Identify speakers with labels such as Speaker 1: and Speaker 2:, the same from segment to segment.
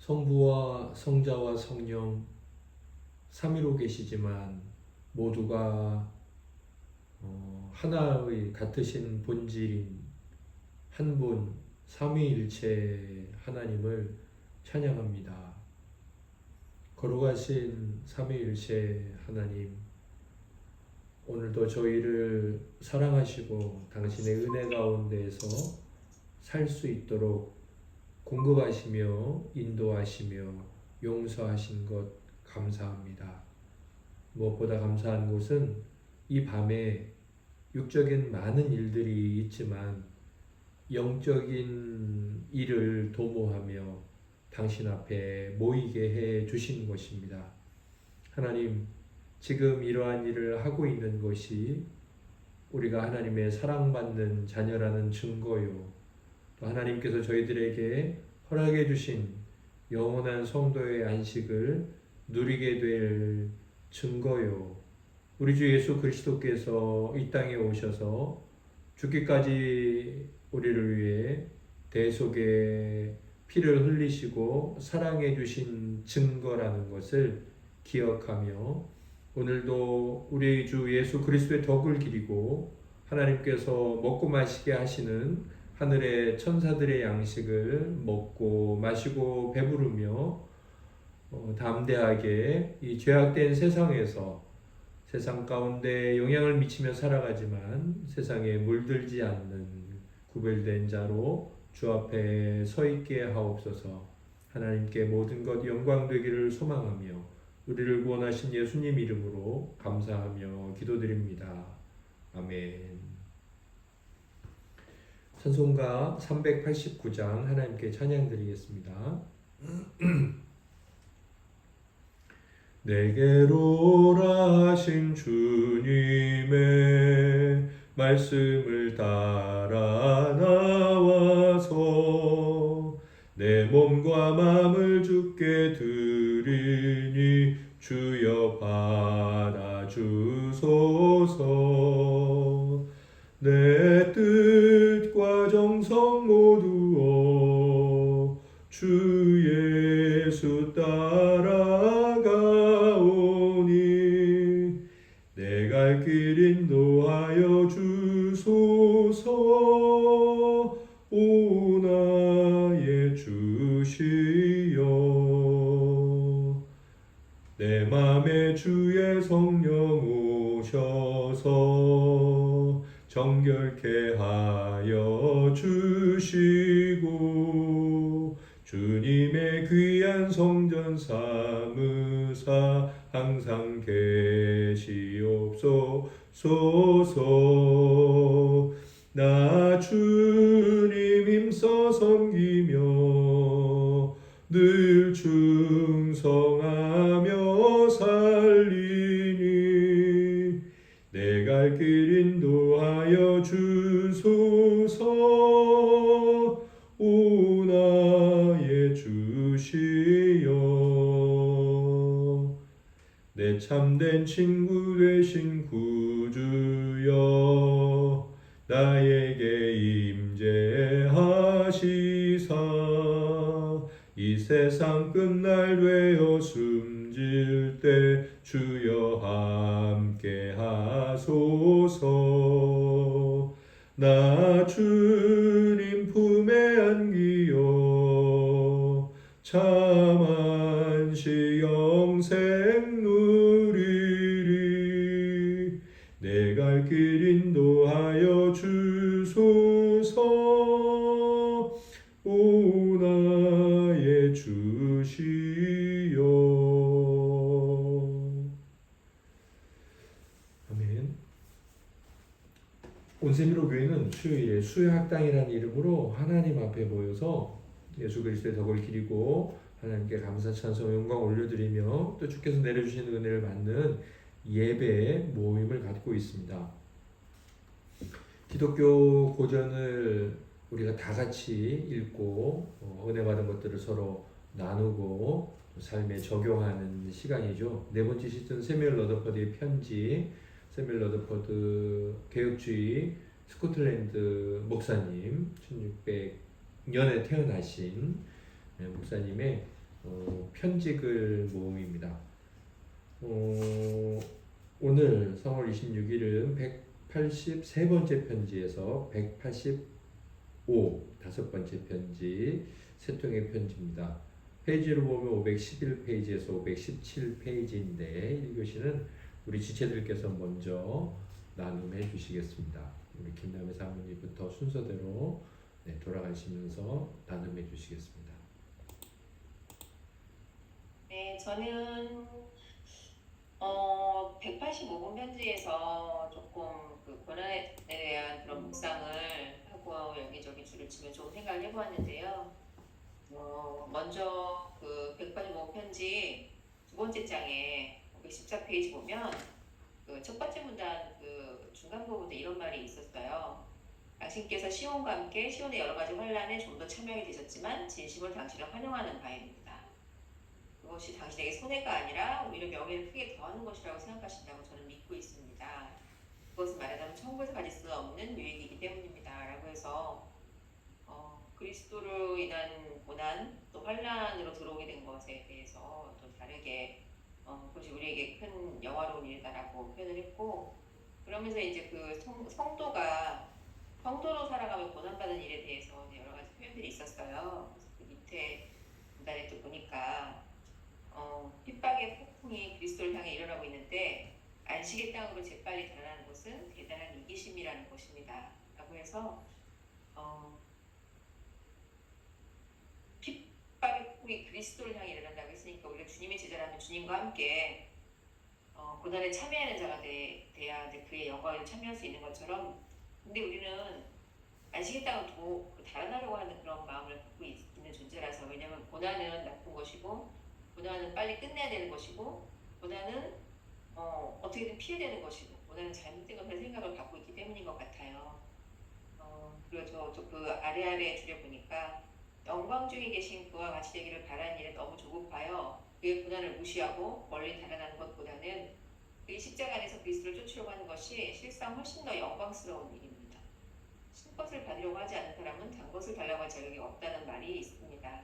Speaker 1: 성부와 성자와 성령 삼위로 계시지만 모두가 하나의 같으신 본질인 한 분 삼위일체 하나님을 찬양합니다. 거룩하신 삼위일체 하나님, 오늘도 저희를 사랑하시고 당신의 은혜 가운데에서 살 수 있도록 공급하시며 인도하시며 용서하신 것 감사합니다. 무엇보다 감사한 것은 이 밤에 육적인 많은 일들이 있지만 영적인 일을 도모하며 당신 앞에 모이게 해 주신 것입니다. 하나님, 지금 이러한 일을 하고 있는 것이 우리가 하나님의 사랑받는 자녀라는 증거요, 또 하나님께서 저희들에게 허락해 주신 영원한 성도의 안식을 누리게 될 증거요, 우리 주 예수 그리스도께서 이 땅에 오셔서 죽기까지 우리를 위해 대속의 피를 흘리시고 사랑해 주신 증거라는 것을 기억하며 오늘도 우리 주 예수 그리스도의 덕을 기리고 하나님께서 먹고 마시게 하시는 하늘의 천사들의 양식을 먹고 마시고 배부르며 담대하게 이 죄악된 세상에서 세상 가운데 영향을 미치며 살아가지만 세상에 물들지 않는 구별된 자로 주 앞에 서 있게 하옵소서. 하나님께 모든 것 영광 되기를 소망하며 우리를 구원하신 예수님 이름으로 감사하며 기도드립니다. 아멘. 찬송가 389장 하나님께 찬양드리겠습니다. 내게로 오라신 주님의 말씀을 따라 나와서 내 몸과 마음을 주께 드리니 주여 받아주소서. 내 뜻과 정성 모두어 주 예수 따라가오니 내 갈 길 인도하여 주소서. 오 나의 주시여, 내 맘에 주의 성령 오셔서 정결케 하여 주시고 주님의 귀한 성전 삼으사 항상 계시옵소서. 나 주님 힘써 섬기며 늘 충성하며 살리니 내 갈 길 인도하여 주소서. 오 나의 주시여, 내 참된 친구 되신 구주여, 나에게 임재하시사 이 세상 끝날 되어 숨질 때 주여 함께 하소서. 나 주님 품에 안기어 참 안식 영생 누리리. 내 갈 길 인도하여 주소서. 오 나의 주시여. 아멘. 온세미로 교회는 수요일에 수요학당이라는 이름으로 하나님 앞에 모여서 예수 그리스도의 덕을 기리고 하나님께 감사 찬송 영광 올려드리며 또 주께서 내려주시는 은혜를 받는 예배 모임을 갖고 있습니다. 기독교 고전을 우리가 다 같이 읽고 은혜 받은 것들을 서로 나누고 삶에 적용하는 시간이죠. 네 번째 시즌 세뮤엘 러더퍼드의 편지, 세뮤엘 러더퍼드 개혁주의 스코틀랜드 목사님, 1600년에 태어나신 목사님의 편지글 모음입니다. 오늘 3월 26일은 183번째 편지에서 185 다섯 번째 편지 세통의 편지입니다. 페이지로 보면 511페이지에서 517페이지인데 이것은 우리 지체들께서 먼저 나눔해 주시겠습니다. 우리 김남희 사모님부터 순서대로 돌아가시면서 나눔해 주시겠습니다.
Speaker 2: 네, 저는 185번 편지에서 조금 그 고난에 대한 그런 묵상을 하고 여기저기 줄을 치면 좋은 생각을 해보았는데요. 먼저 그 185번 편지 두 번째 장에 514페이지 보면 그 첫 번째 문단 그 중간 부분에 이런 말이 있었어요. 당신께서 시온과 함께 시온의 여러 가지 환란에 좀 더 참여하게 되셨지만 진심으로 당신을 환영하는 바입니다. 그것이 당신에게 손해가 아니라 오히려 명예를 크게 더하는 것이라고 생각하신다고 저는 믿고 있습니다. 그것은 말하자면 천국에서 가질 수 없는 유익이기 때문입니다. 라고 해서 그리스도로 인한 고난 또 환란으로 들어오게 된 것에 대해서 또 다르게 그것이 우리에게 큰 영화로운 일이다라고 표현을 했고, 그러면서 이제 그 성도로 살아가며 고난받는 일에 대해서 여러 가지 표현들이 있었어요. 그래서 그 밑에 문단에 또 보니까 핍박의 폭풍이 그리스도를 향해 일어나고 있는데 안식의 땅으로 재빨리 달아나는 것은 대단한 이기심이라는 것입니다. 라고 해서 핍박의 폭풍이 그리스도를 향해 일어난다고 했으니까 우리가 주님의 제자라면 주님과 함께 고난에 참여하는 자가 돼야 이제 그의 영광에 참여할 수 있는 것처럼, 근데 우리는 안식의 땅을 달아나려고 하는 그런 마음을 갖고 있는 존재라서, 왜냐하면 고난은 나쁜 것이고 고난은 빨리 끝내야 되는 것이고 고난은 어떻게든 피해야 되는 것이고 고난은 잘못된 것을 생각을 갖고 있기 때문인 것 같아요. 그리고 저 그 아래 줄에 보니까 영광 중에 계신 그와 같이 되기를 바라는 일에 너무 조급하여 그의 고난을 무시하고 멀리 달아나는 것보다는 그의 십자가 안에서 그리스도를 쫓으려고 하는 것이 실상 훨씬 더 영광스러운 일입니다. 신 것을 받으려고 하지 않는 사람은 단 것을 달라고 할 자격이 없다는 말이 있습니다.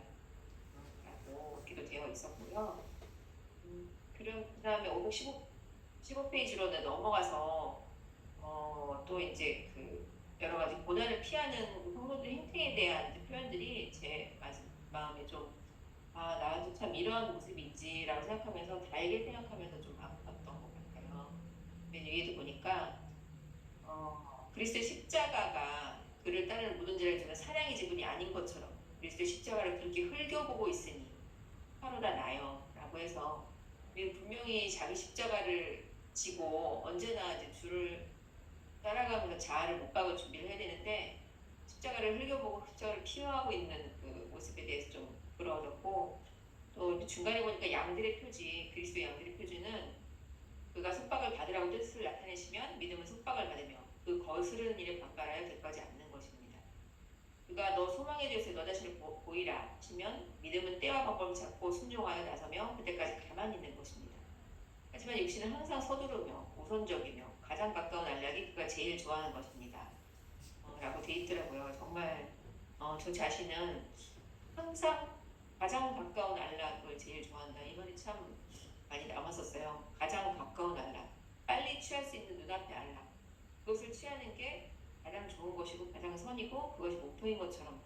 Speaker 2: 라고 이렇게도 되어 있었고요. 그 다음에 15페이지로는 넘어가서 또 이제 그 여러 가지 고난을 피하는 성도들 행태에 대한 표현들이 제 마음에 좀 나도 참 이러한 모습인지라고 생각하면서 달게 생각하면서 좀 아팠던 것 같아요. 위에도 보니까 그리스도의 십자가가 그를 따르는 모든 자를 주는 사랑의 지분이 아닌 것처럼 그리스도의 십자가를 그렇게 흘겨보고 있으니 하루다 나요 라고 해서 분명히 자기 십자가를 지고 언제나 이제 주를 따라가면서 자아를 못 박을 준비를 해야 되는데 십자가를 흘겨보고 십자가를 피하고 있는 그 모습에 대해서 좀 부러워졌고, 또 중간에 보니까 양들의 표지, 그리스도의 양들의 표지는 그가 속박을 받으라고 뜻을 나타내시면 믿음은 속박을 받으며 그 거스르는 일에 반발하여 대까지 않는 것입니다. 그가 너 소망에 대해서 너 자신을 보이라 하시면 믿음은 때와 방법을 잡고 순종하여 나서며 그때까지 가만히 있는 것입니다. 하지만 육신은 항상 서두르며 우선적이며 가장 가까운 안락이 그가 제일 좋아하는 것입니다. 라고 돼 있더라고요. 정말 저 자신은 항상 가장 가까운 안락을 제일 좋아한다. 이 말이 참 많이 남았었어요. 가장 가까운 안락, 빨리 취할 수 있는 눈앞의 안락, 그것을 취하는 게 가장 좋은 것이고 가장 선이고 그것이 목표인 것처럼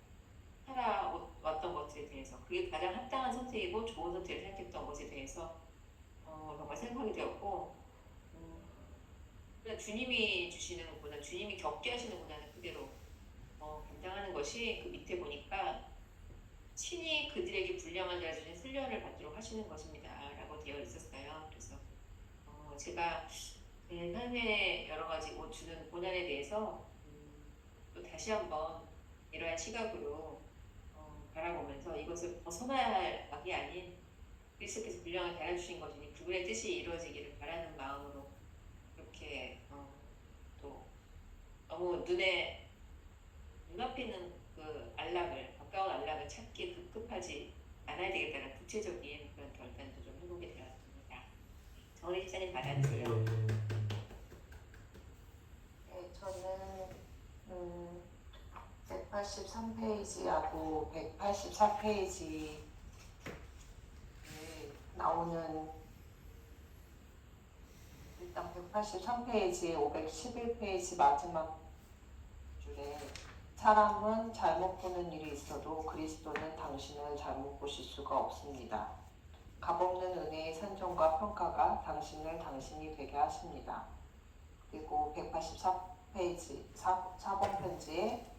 Speaker 2: 살아왔던 것에 대해서, 그게 가장 합당한 선택이고 좋은 선택을 생각했던 것에 대해서 정말 생각이 되었고, 그냥 주님이 주시는 고난, 주님이 겪게 하시는 고난을 그대로 감당하는 것이 그 밑에 보니까 친히 그들에게 불량한 자를 주신 훈련을 받도록 하시는 것입니다 라고 되어 있었어요. 그래서 제가 제 삶의 여러 가지 주는 고난에 대해서 또 다시 한번 이러한 시각으로 바라보면서 이것을 벗어나야 할 악이 아닌 그리스도께서 분량을 달아주신 것이니 그분의 뜻이 이루어지기를 바라는 마음으로 이렇게 또 너무 눈앞에 있는 그 가까운 안락을 찾기에 급급하지 않아야 되겠다는 구체적인 그런 결단도 좀 해보게 되었습니다. 정은혜 집사님 받아주세요.
Speaker 3: 네, 저는 183페이지하고 184페이지 나오는 일단 183페이지, 511페이지 마지막 줄에 사람은 잘못 보는 일이 있어도 그리스도는 당신을 잘못 보실 수가 없습니다. 값없는 은혜의 산정과 평가가 당신을 당신이 되게 하십니다. 그리고 184페이지 4번 편지에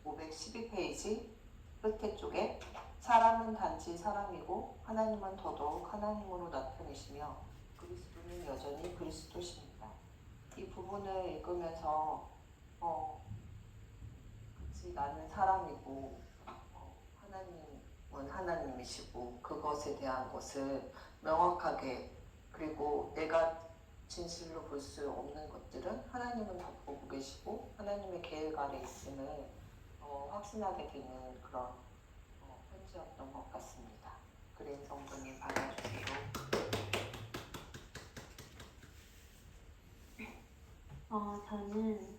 Speaker 3: 512페이지 끝에 쪽에 사람은 단지 사람이고 하나님은 더더욱 하나님으로 나타내시며 그리스도는 여전히 그리스도십니다. 이 부분을 읽으면서 그치, 나는 사람이고 하나님은 하나님이시고 그것에 대한 것을 명확하게, 그리고 내가 진실로 볼 수 없는 것들은 하나님은 다 보고 계시고 하나님의 계획 아래 있음을 확신하게 되는 그런 편지였던 것 같습니다. 그린 성도님 받아주세요.
Speaker 4: 저는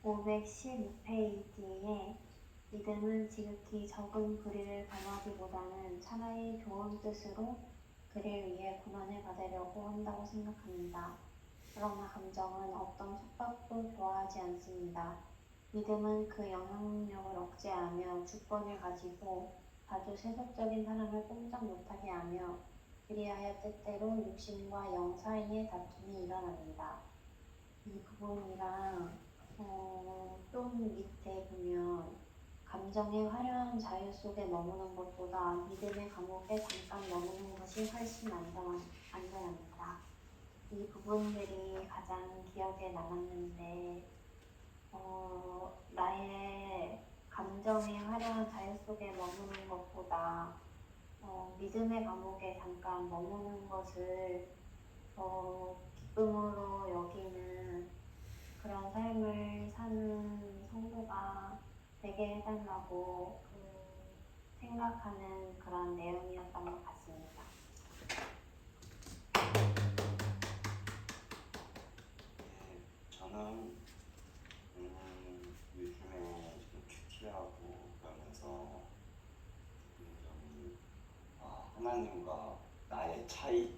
Speaker 4: 515페이지에 믿음은 지극히 적은 불의를 범하기보다는 차라리 좋은 뜻으로 그를 위해 고난을 받으려고 한다고 생각합니다. 그러나 감정은 어떤 속박도 좋아하지 않습니다. 믿음은 그 영향력을 억제하며 주권을 가지고 아주 세속적인 사람을 꼼짝 못하게 하며 그리하여 때때로 육신과 영 사이에 다툼이 일어납니다. 이 부분이랑 좀 밑에 보면 감정의 화려한 자유 속에 머무는 것보다 믿음의 감옥에 잠깐 머무는 것이 훨씬 안전합니다. 이 부분들이 가장 기억에 남았는데 나의 감정의 화려한 자유 속에 머무는 것보다 믿음의 감옥에 잠깐 머무는 것을 기쁨으로 여기는 그런 삶을 사는 성도가 되게 해달라고 생각하는 그런 내용이었던 것 같습니다.
Speaker 5: 저는 요즘에 좀 큐티하고 그러면서 굉장히 하나님과 나의 차이,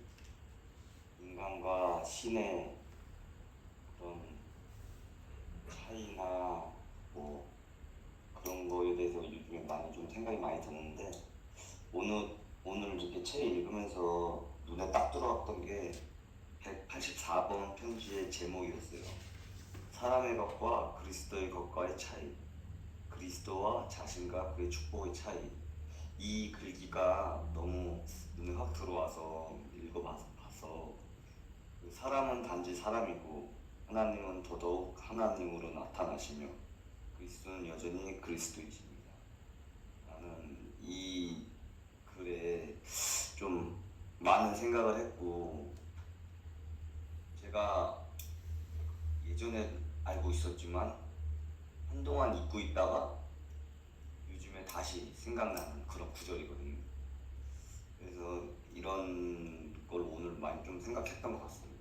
Speaker 5: 인간과 신의 그런 차이나 뭐 그런 거에 대해서 요즘에 많이 좀 생각이 많이 드는데 오늘 이렇게 책 읽으면서 눈에 딱 들어왔던 게 184번 편지의 제목이었어요. 사람의 것과 그리스도의 것과의 차이, 그리스도와 자신과 그의 축복의 차이. 이 글귀가 너무 눈에 확 들어와서 읽어봐서 사람은 단지 사람이고 하나님은 더더욱 하나님으로 나타나시며 그리스도는 여전히 그리스도이십니다. 나는 이 글에 좀 많은 생각을 했고, 제가 예전에 알고 있었지만 한동안 잊고 있다가 요즘에 다시 생각나는 그런 구절이거든요. 그래서 이런 걸 오늘 많이 좀 생각했던 것 같습니다.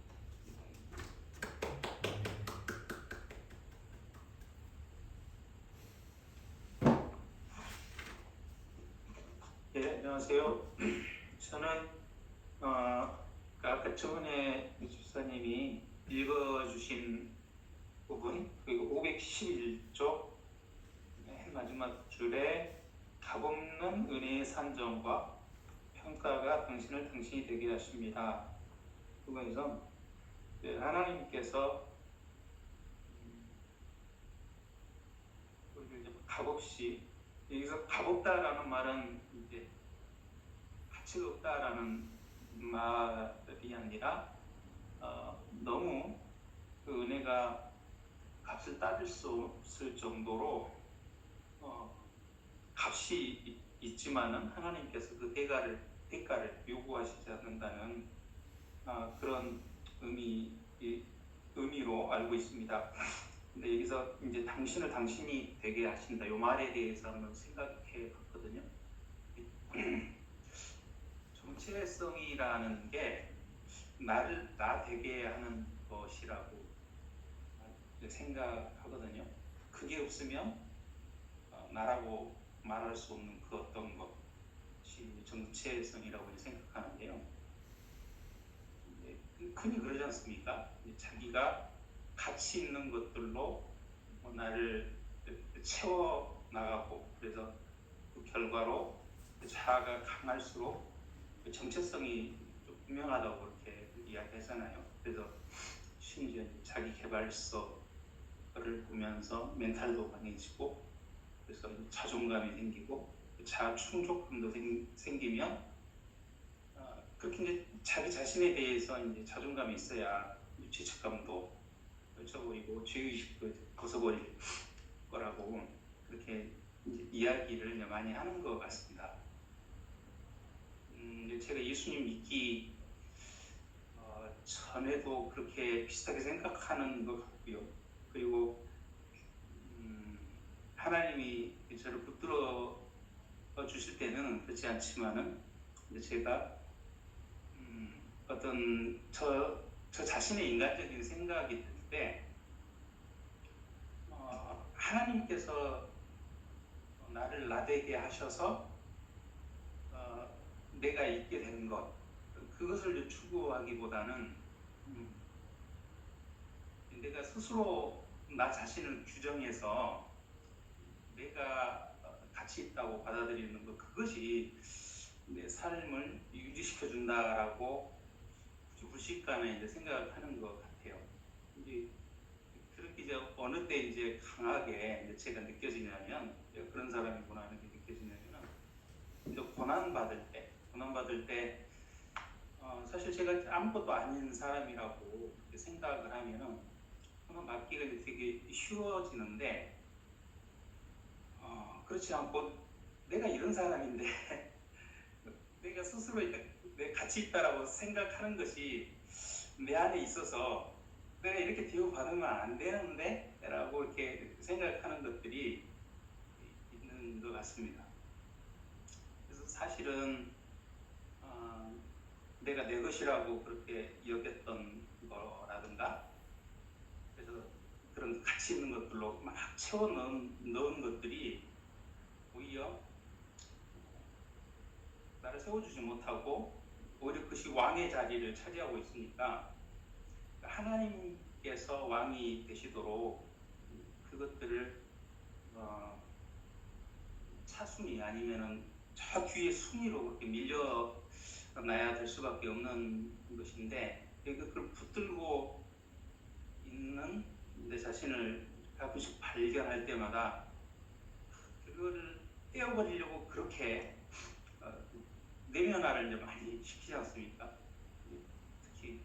Speaker 6: 네, 안녕하세요. 저는 아까 전에 주사님이 읽어주신 부분, 그리고 511쪽 맨 마지막 줄에 값없는 은혜의 산정과 평가가 당신을 당신이 되게 하십니다. 그거에서 하나님께서 우리를 이제 값없이, 여기서 값없다라는 말은 이제 가치가 없다라는 말이 아니라 너무 그 은혜가 값을 따질 수 없을 정도로 값이 있지만은 하나님께서 그 대가를 요구하시지 않는다는 그런 의미로 알고 있습니다. 근데 여기서 이제 당신을 당신이 되게 하신다, 이 말에 대해서 한번 생각해 봤거든요. 정체성이라는 게 나를 나 되게 하는 것이라고 생각하거든요. 그게 없으면 나라고 말할 수 없는 그 어떤 것. 것이 정체성이라고 생각하는데요. 흔히 그러지 않습니까? 자기가 가치 있는 것들로 나를 채워 나가고, 그래서 그 결과로 자아가 강할수록 정체성이 좀 분명하다고 그렇게 이야기하잖아요. 그래서 심지어 자기 개발서를 보면서 멘탈도 강해지고, 그래서 자존감이 생기고 자아 충족감도 생기면 그렇게 이제 자기 자신에 대해서 이제 자존감이 있어야 죄책감도 떨쳐버리고 죄의식도 벗어버릴 거라고 그렇게 이제 이야기를 이제 많이 하는 것 같습니다. 이제 제가 예수님 믿기 전에도 그렇게 비슷하게 생각하는 것 같고요. 그리고 하나님이 저를 붙들어 주실 때는 그렇지 않지만은 제가 어떤 저 자신의 인간적인 생각이 들 때 하나님께서 나를 나되게 하셔서 내가 있게 된 것, 그것을 추구하기보다는 내가 스스로 나 자신을 규정해서 내가 가치 있다고 받아들이는 것, 그것이 내 삶을 유지시켜 준다라고 불식간에 이제 생각을 하는 것 같아요. 이제 그렇게 이제 어느 때 이제 강하게 이제 제가 느껴지냐면, 그런 사람이구나 이렇게 느껴지냐면, 이제 고난 받을 때 사실 제가 아무것도 아닌 사람이라고 이렇게 생각을 하면은 고난 받기가 되게 쉬워지는데, 그렇지 않고 내가 이런 사람인데 내가 스스로 내 가치 있다라고 생각하는 것이 내 안에 있어서 내가 이렇게 대우받으면 안 되는데 라고 이렇게 생각하는 것들이 있는 것 같습니다. 그래서 사실은 내가 내 것이라고 그렇게 여겼던 거라든가, 그래서 그런 가치 있는 것들로 막 채워 넣은 것들이 오히려 나를 세워주지 못하고 오히려 그것이 왕의 자리를 차지하고 있으니까, 하나님께서 왕이 되시도록 그것들을 차순위 아니면은 저 뒤에 순위로 그렇게 밀려나야 될 수밖에 없는 것인데, 그걸 붙들고 있는 내 자신을 가끔씩 발견할 때마다 그거를 떼어버리려고 그렇게 내면화를 이제 많이 시키지 않습니까? 특히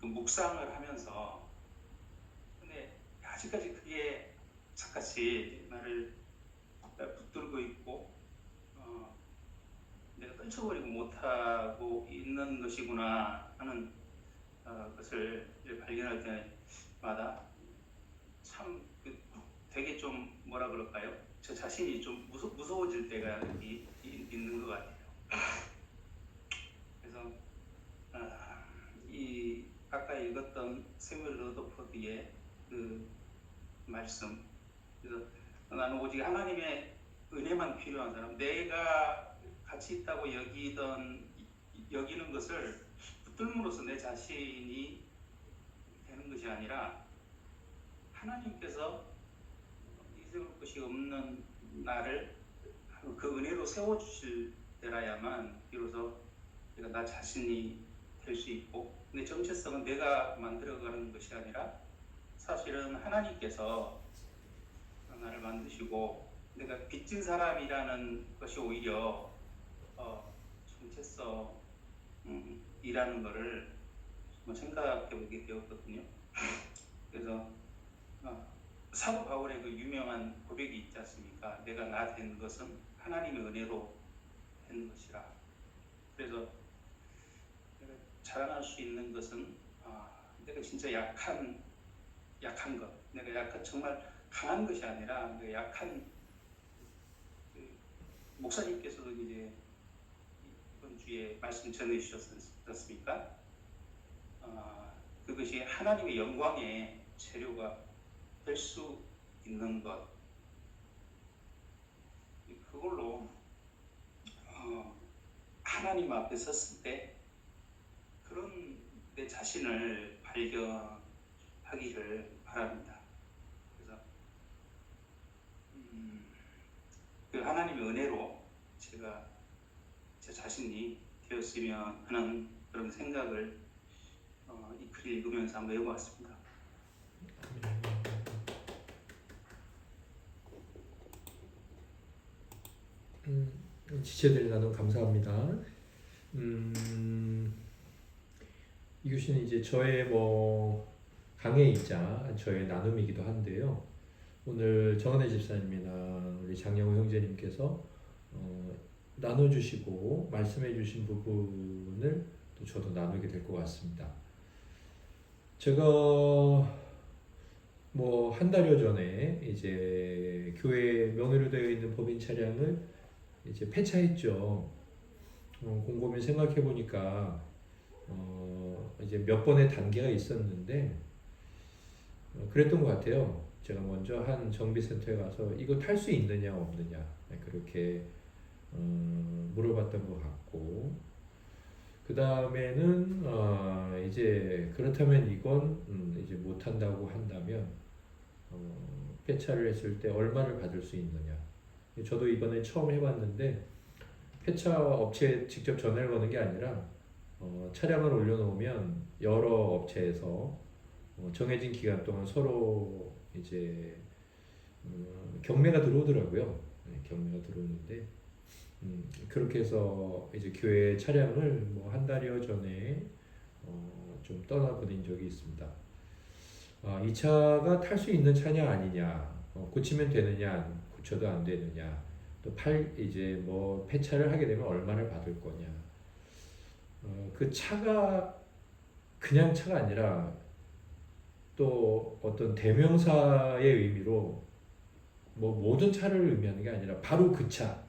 Speaker 6: 그 묵상을 하면서, 근데 아직까지 그게 착같이 나를 붙들고 있고 내가 떨쳐버리고 못하고 있는 것이구나 하는 것을 발견할 때마다 참 되게 좀 뭐라 그럴까요? 저 자신이 좀 무서워질 때가 있는 것 같아요. 그래서 이 아까 읽었던 세뮤엘 러더포드의 그 말씀, 그래서 나는 오직 하나님의 은혜만 필요한 사람, 내가 가치 있다고 여기는 것을 붙들므로써 내 자신이 되는 것이 아니라 하나님께서 잊을 것이 없는 나를 그 은혜로 세워주실 때라야만 비로소 내가 나 자신이 될 수 있고, 내 정체성은 내가 만들어가는 것이 아니라 사실은 하나님께서 나를 만드시고 내가 빚진 사람이라는 것이 오히려 정체성이라는 것을 생각해 보게 되었거든요. 그래서 사도 바울의 그 유명한 고백이 있지 않습니까? 내가 나 된 것은 하나님의 은혜로 된 것이라. 그래서 내가 자랑할 수 있는 것은 내가 진짜 약한 것, 내가 정말 강한 것이 아니라 내가 약한, 목사님께서도 이제 이번 주에 말씀 전해주셨습니까? 그것이 하나님의 영광의 재료가 될 수 있는 것, 그걸 하나님 앞에 섰을 때 그런 내 자신을 발견하기를 바랍니다. 그래서 그 하나님의 은혜로 제가 제 자신이 되었으면 하는 그런 생각을 이 글을 읽으면서 한번 해보았습니다.
Speaker 1: 지체들 나눔 감사합니다. 이 교시는 이제 저의 강해이자 저의 나눔이기도 한데요. 오늘 정은혜 집사님이나 우리 장영호 형제님께서 나눠주시고 말씀해주신 부분을 또 저도 나누게 될 것 같습니다. 제가 한 달여 전에 이제 교회에 명의로 되어 있는 법인 차량을 이제 폐차했죠. 곰곰이 생각해 보니까 이제 몇 번의 단계가 있었는데 그랬던 것 같아요. 제가 먼저 한 정비센터에 가서 이거 탈 수 있느냐 없느냐 그렇게 물어봤던 것 같고, 그 다음에는 이제 그렇다면 이건 이제 못 한다고 한다면 폐차를 했을 때 얼마를 받을 수 있느냐. 저도 이번에 처음 해봤는데 폐차 업체에 직접 전화를 거는 게 아니라 차량을 올려놓으면 여러 업체에서 정해진 기간 동안 서로 이제 경매가 들어오더라고요. 경매가 들어오는데 그렇게 해서 이제 교회 차량을 한 달여 전에 좀 떠나보낸 적이 있습니다. 이 차가 탈 수 있는 차냐 아니냐, 고치면 되느냐, 고쳐도 안 되느냐, 또 이제 폐차를 하게 되면 얼마를 받을 거냐. 그 차가 그냥 차가 아니라 또 어떤 대명사의 의미로 모든 차를 의미하는 게 아니라 바로 그 차.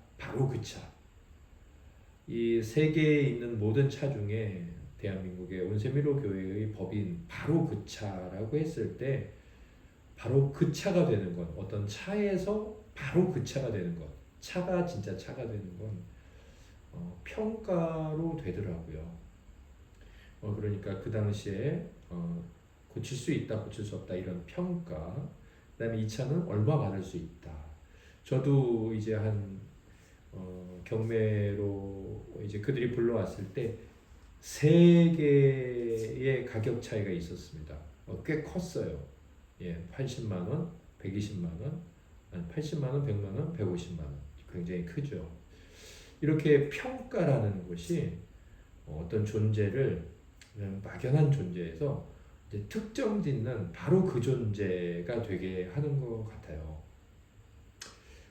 Speaker 1: 이 세계에 있는 모든 차 중에 대한민국의 온세미로 교회의 법인 바로 그 차라고 했을 때 바로 그 차가 되는 것, 어떤 차에서 바로 그 차가 되는 것, 차가 진짜 차가 되는 건 평가로 되더라고요. 그러니까 그 당시에 고칠 수 있다, 고칠 수 없다 이런 평가, 그다음에 이 차는 얼마 받을 수 있다. 저도 이제 경매로 이제 그들이 불러왔을 때 3개의 가격 차이가 있었습니다. 꽤 컸어요. 80만 원, 120만 원, 80만 원, 100만 원, 150만 원. 굉장히 크죠. 이렇게 평가라는 것이 어떤 존재를 그냥 막연한 존재에서 이제 특정 짓는 바로 그 존재가 되게 하는 것 같아요.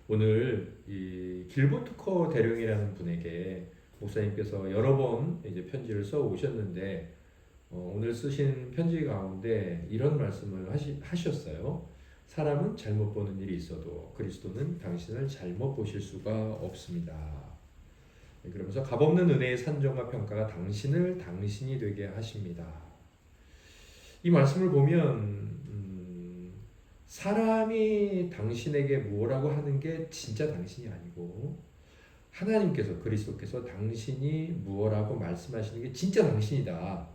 Speaker 1: 오늘 이 길보트커 대령이라는 분에게 목사님께서 여러 번 이제 편지를 써 오셨는데 오늘 쓰신 편지 가운데 이런 말씀을 하셨어요. 사람은 잘못 보는 일이 있어도 그리스도는 당신을 잘못 보실 수가 없습니다. 그러면서 값없는 은혜의 산정과 평가가 당신을 당신이 되게 하십니다. 이 말씀을 보면 사람이 당신에게 뭐라고 하는 게 진짜 당신이 아니고 하나님께서, 그리스도께서 당신이 무엇라고 말씀하시는 게 진짜 당신이다.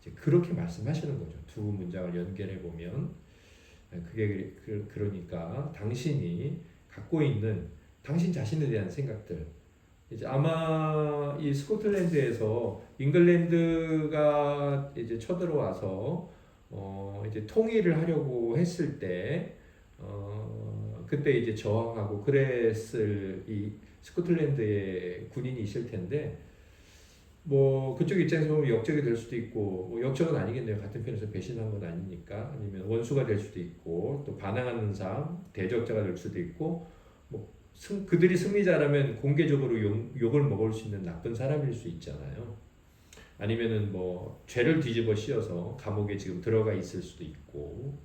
Speaker 1: 이제 그렇게 말씀하시는 거죠. 두 문장을 연결해 보면 그게 그러니까 당신이 갖고 있는 당신 자신에 대한 생각들, 이제 아마 이 스코틀랜드에서 잉글랜드가 이제 쳐들어와서 이제 통일을 하려고 했을 때 그때 이제 저항하고 그랬을 이 스코틀랜드의 군인이 있을 텐데 그쪽 입장에서 보면 역적이 될 수도 있고 역적은 아니겠네요. 같은 편에서 배신한 건 아니니까. 아니면 원수가 될 수도 있고 또 반항하는 사람 대적자가 될 수도 있고 그들이 승리자라면 공개적으로 욕을 먹을 수 있는 나쁜 사람일 수 있잖아요. 아니면은 죄를 뒤집어 씌워서 감옥에 지금 들어가 있을 수도 있고.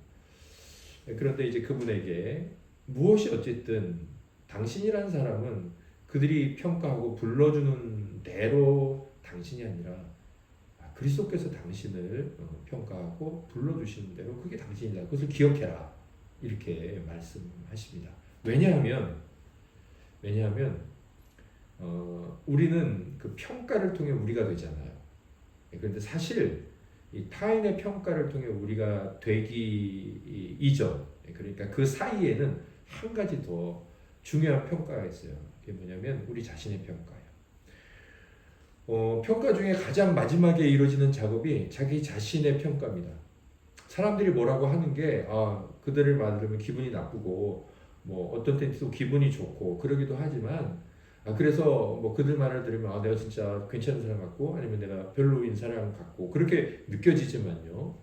Speaker 1: 그런데 이제 그분에게 무엇이 어쨌든 당신이라는 사람은 그들이 평가하고 불러주는 대로 당신이 아니라 그리스도께서 당신을 평가하고 불러주시는 대로 그게 당신이다. 그것을 기억해라. 이렇게 말씀하십니다. 왜냐하면 우리는 그 평가를 통해 우리가 되잖아요. 그런데 사실 이 타인의 평가를 통해 우리가 되기 이전, 그러니까 그 사이에는 한 가지 더 중요한 평가가 있어요. 그게 뭐냐면 우리 자신의 평가예요. 평가 중에 가장 마지막에 이루어지는 작업이 자기 자신의 평가입니다. 사람들이 뭐라고 하는 게 그들을 만들면 기분이 나쁘고 뭐 어떤 때는 또 기분이 좋고 그러기도 하지만 그래서 뭐 그들 말을 들으면 내가 진짜 괜찮은 사람 같고 아니면 내가 별로인 사람 같고 그렇게 느껴지지만요.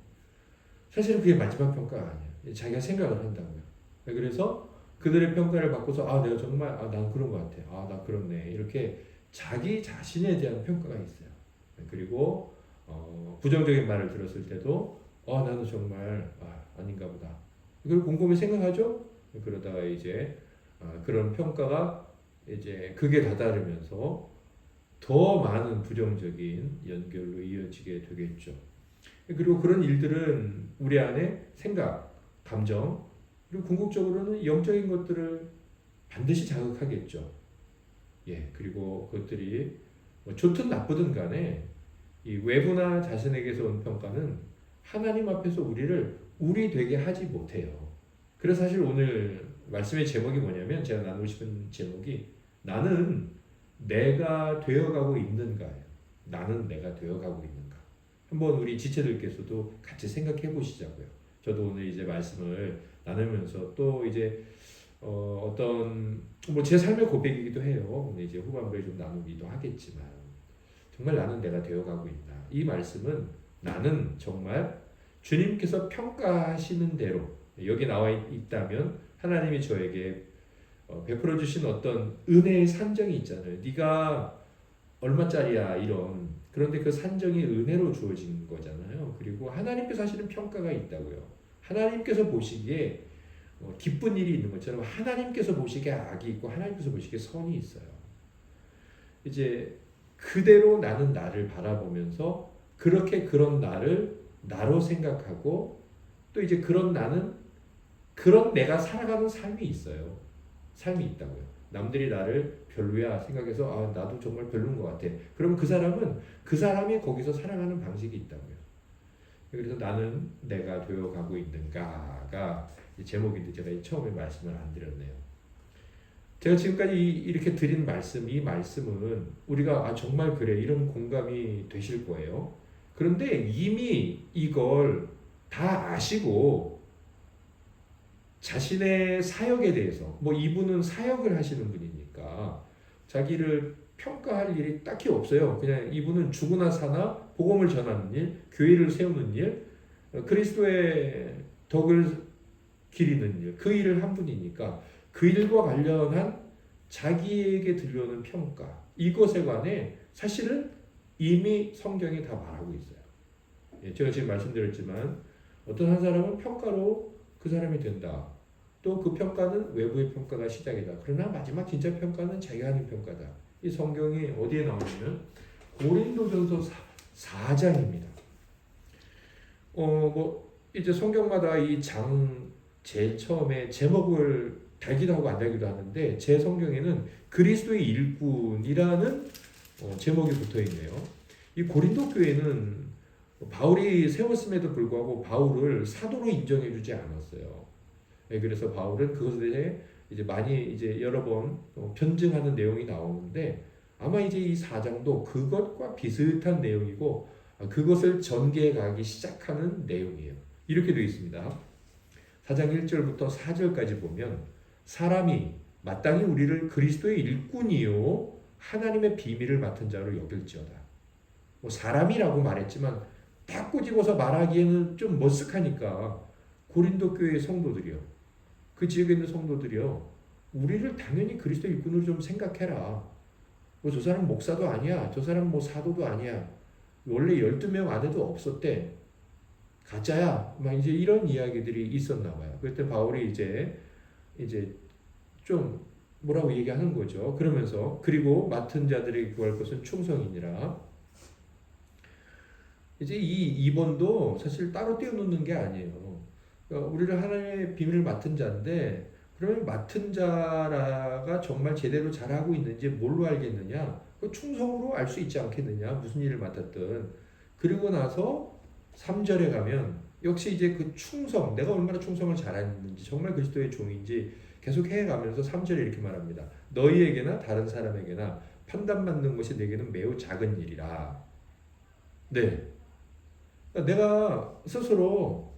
Speaker 1: 사실은 그게 마지막 평가가 아니에요. 자기가 생각을 한다고요. 그래서 그들의 평가를 받고서 내가 정말 난 그런 것 같아. 나 그렇네. 이렇게 자기 자신에 대한 평가가 있어요. 그리고 부정적인 말을 들었을 때도 나는 정말 아닌가 보다. 그걸 곰곰이 생각하죠. 그러다가 이제 그런 평가가 이제 극에 다다르면서 더 많은 부정적인 연결로 이어지게 되겠죠. 그리고 그런 일들은 우리 안에 생각, 감정, 그리고 궁극적으로는 영적인 것들을 반드시 자극하겠죠. 그리고 그것들이 뭐 좋든 나쁘든 간에 이 외부나 자신에게서 온 평가는 하나님 앞에서 우리를 우리 되게 하지 못해요. 그래서 사실 오늘 말씀의 제목이 뭐냐면 제가 나누고 싶은 제목이 나는 내가 되어가고 있는가예요. 나는 내가 되어가고 있는가. 한번 우리 지체들께서도 같이 생각해 보시자고요. 저도 오늘 이제 말씀을 나누면서 또 이제 어떤 뭐 제 삶의 고백이기도 해요. 오늘 이제 후반부에 좀 나누기도 하겠지만 정말 나는 내가 되어가고 있나. 이 말씀은 나는 정말 주님께서 평가하시는 대로 여기 나와 있다면 하나님이 저에게 베풀어 주신 어떤 은혜의 산정이 있잖아요. 네가 얼마짜리야 이런. 그런데 그 산정이 은혜로 주어진 거잖아요. 그리고 하나님께서 하시는 평가가 있다고요. 하나님께서 보시기에 기쁜 일이 있는 것처럼 하나님께서 보시기에 악이 있고 하나님께서 보시기에 선이 있어요. 이제 그대로 나는 나를 바라보면서 그렇게 그런 나를 나로 생각하고 또 이제 그런 나는 그런 내가 살아가는 삶이 있어요. 삶이 있다고요. 남들이 나를 별로야 생각해서 나도 정말 별로인 것 같아. 그럼 그 사람은 그 사람이 거기서 살아가는 방식이 있다고요. 그래서 나는 내가 되어가고 있는가가 제목인데 제가 처음에 말씀을 안 드렸네요. 제가 지금까지 이렇게 드린 말씀, 이 말씀은 우리가 정말 그래 이런 공감이 되실 거예요. 그런데 이미 이걸 다 아시고 자신의 사역에 대해서 뭐 이분은 사역을 하시는 분이니까 자기를 평가할 일이 딱히 없어요. 그냥 이분은 죽으나 사나 복음을 전하는 일, 교회를 세우는 일, 그리스도의 덕을 기리는 일, 그 일을 한 분이니까 그 일과 관련한 자기에게 들려오는 평가 이것에 관해 사실은 이미 성경이 다 말하고 있어요. 제가 지금 말씀드렸지만 어떤 한 사람은 평가로 그 사람이 된다. 또 그 평가는 외부의 평가가 시작이다. 그러나 마지막 진짜 평가는 자기가 하는 평가다. 이 성경이 어디에 나오냐면 고린도전서 4장입니다. 뭐 이제 성경마다 이 장 제일 처음에 제목을 달기도 하고 안 달기도 하는데 제 성경에는 그리스도의 일꾼이라는 제목이 붙어 있네요. 이 고린도 교회는 바울이 세웠음에도 불구하고 바울을 사도로 인정해 주지 않았어요. 그래서 바울은 그것에 대해 이제 많이 이제 여러 번 변증하는 내용이 나오는데 아마 이제 이 4장도 그것과 비슷한 내용이고 그것을 전개해 가기 시작하는 내용이에요. 이렇게 되어 있습니다. 4장 1절부터 4절까지 보면 사람이 마땅히 우리를 그리스도의 일꾼이요 하나님의 비밀을 맡은 자로 여길지어다. 뭐 사람이라고 말했지만 딱 꼬집어서 말하기에는 좀 머쓱하니까 고린도 교회의 성도들이요. 그 지역에 있는 성도들이요. 우리를 당연히 그리스도의 일꾼으로 좀 생각해라. 뭐 저 사람 목사도 아니야. 저 사람 뭐 사도도 아니야. 원래 12명 안에도 없었대. 가짜야. 막 이제 이런 이야기들이 있었나 봐요. 그때 바울이 이제 좀 뭐라고 얘기하는 거죠. 그러면서 그리고 맡은 자들에게 구할 것은 충성이니라. 이제 이 2번도 사실 따로 떼어놓는 게 아니에요. 그러니까 우리를 하나님의 비밀을 맡은 자인데 그러면 맡은 자가 정말 제대로 잘하고 있는지 뭘로 알겠느냐? 그 충성으로 알 수 있지 않겠느냐? 무슨 일을 맡았든. 그리고 나서 3절에 가면 역시 이제 그 충성, 내가 얼마나 충성을 잘했는지, 정말 그리스도의 종인지 계속 해가면서 3절에 이렇게 말합니다. 너희에게나 다른 사람에게나 판단받는 것이 내게는 매우 작은 일이라. 네. 그러니까 내가 스스로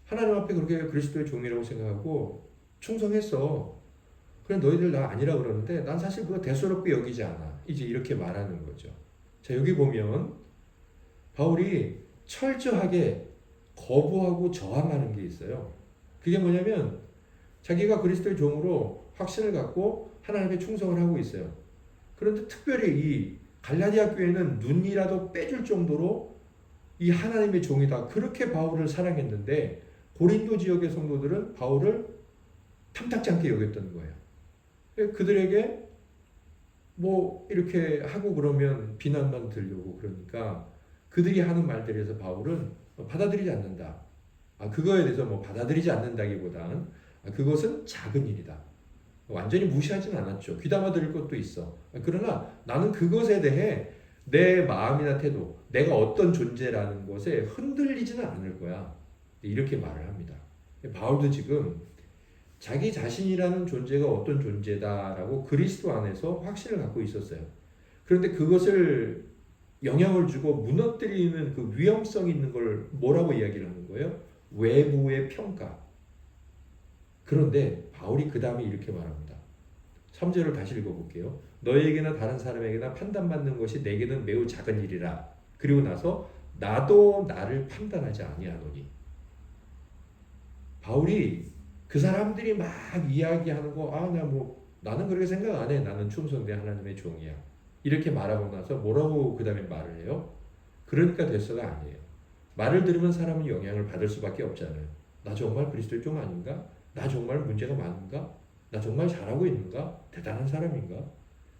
Speaker 1: 하나님 앞에 그렇게 그리스도의 종이라고 생각하고 충성했어. 그래 너희들 나 아니라 그러는데 난 사실 그거 대수롭게 여기지 않아. 이제 이렇게 말하는 거죠. 자, 여기 보면 바울이 철저하게 거부하고 저항하는 게 있어요. 그게 뭐냐면 자기가 그리스도의 종으로 확신을 갖고 하나님께 충성을 하고 있어요. 그런데 특별히 이 갈라디아 교회는 눈이라도 빼줄 정도로 이 하나님의 종이다. 그렇게 바울을 사랑했는데 고린도 지역의 성도들은 바울을 탐탁지 않게 여겼던 거예요. 그들에게 뭐 이렇게 하고 그러면 비난만 들려고 그러니까 그들이 하는 말들에서 바울은 받아들이지 않는다. 그거에 대해서 뭐 받아들이지 않는다기보단 그것은 작은 일이다. 완전히 무시하진 않았죠. 귀담아 들을 것도 있어. 그러나 나는 그것에 대해 내 마음이나 태도, 내가 어떤 존재라는 것에 흔들리지는 않을 거야. 이렇게 말을 합니다. 바울도 지금 자기 자신이라는 존재가 어떤 존재다라고 그리스도 안에서 확신을 갖고 있었어요. 그런데 그것을 영향을 주고 무너뜨리는 그 위험성 있는 걸 뭐라고 이야기를 하는 거예요? 외부의 평가. 그런데 바울이 그 다음에 이렇게 말합니다. 3절을 다시 읽어볼게요. 너에게나 다른 사람에게나 판단받는 것이 내게는 매우 작은 일이라. 그리고 나서 나도 나를 판단하지 아니하노니. 바울이 그 사람들이 막 이야기하는 거, 나는 그렇게 생각 안 해. 나는 충성된 하나님의 종이야. 이렇게 말하고 나서 뭐라고 그 다음에 말을 해요? 그러니까 됐어가 아니에요. 말을 들으면 사람은 영향을 받을 수밖에 없잖아요. 나 정말 그리스도의 종 아닌가? 나 정말 문제가 많은가? 나 정말 잘하고 있는가? 대단한 사람인가?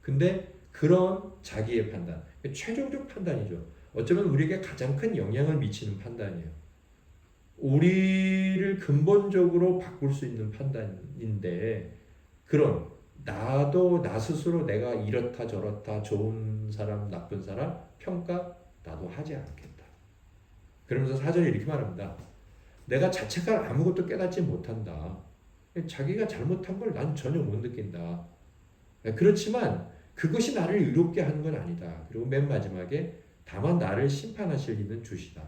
Speaker 1: 근데 그런 자기의 판단, 최종적 판단이죠. 어쩌면 우리에게 가장 큰 영향을 미치는 판단이에요. 우리를 근본적으로 바꿀 수 있는 판단인데 그런 나도 나 스스로 내가 이렇다 저렇다 좋은 사람 나쁜 사람 평가 나도 하지 않겠다. 그러면서 4절에 이렇게 말합니다. 내가 자책할 아무것도 깨닫지 못한다. 자기가 잘못한 걸 난 전혀 못 느낀다. 그렇지만 그것이 나를 의롭게 하는 건 아니다. 그리고 맨 마지막에 다만 나를 심판하실 이는 주시다.